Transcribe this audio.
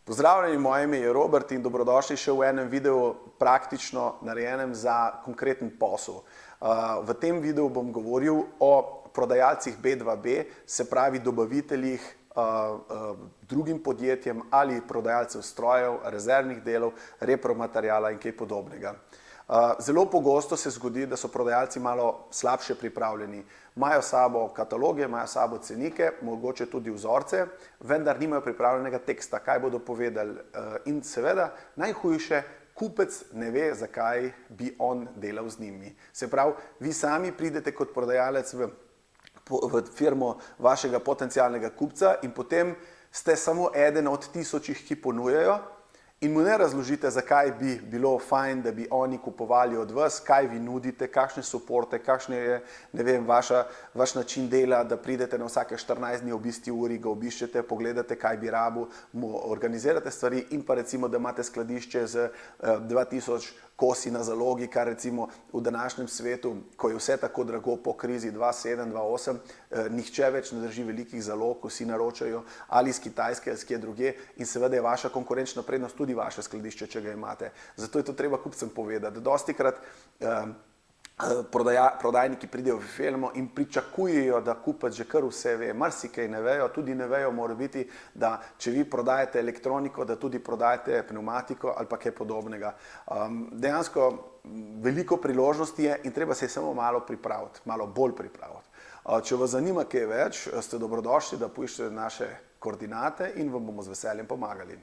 Pozdravljeni, moje ime je Robert in dobrodošli še v enem videu praktično narejenem za konkreten posel. V tem videu bom govoril o prodajalcih B2B, se pravi dobaviteljih drugim podjetjem ali prodajalcev strojev, rezervnih delov, repromateriala in kaj podobnega. Zelo pogosto se zgodi, da so prodajalci malo slabše pripravljeni. Imajo sabo kataloge, imajo sabo cenike, mogoče tudi vzorce, vendar nimajo pripravljenega teksta, kaj bodo povedali. In seveda, najhujše, kupec ne ve, zakaj bi on delal z njimi. Se pravi, vi sami pridete kot prodajalec v firmo vašega potencialnega kupca in potem ste samo eden od tisočih, ki ponujajo, in mu ne razložite, zakaj bi bilo fajn, da bi oni kupovali od vas, kaj vi nudite, kakšne suporte, kakšne je, ne vem, vaš način dela, da pridete na vsake 14 dni ob isti uri, ga obiščete, pogledate, kaj bi rabil, mu organizirate stvari in pa recimo, da imate skladišče z 2000 kosi na zalogi, kar recimo v današnjem svetu, ko je vse tako drago po krizi 2007, 2008, nihče več ne drži velikih zalog, ko si naročajo ali iz Kitajske ali skje druge in seveda je vaša konkurenčna prednost tudi vaše skladišče, če ga imate. Zato je to treba kupcem povedati. Dostikrat prodajniki pridejo v firmo in pričakujejo, da kupec že kar vse ve. Marsikaj ne vejo, tudi ne vejo morebiti, da če vi prodajate elektroniko, da tudi prodajate pneumatiko ali pa kaj podobnega. Dejansko veliko priložnosti je in treba se samo malo pripraviti, malo bolj pripraviti. Če vas zanima kaj več, ste dobrodošli, da poiščete naše koordinate in vam bomo z veseljem pomagali.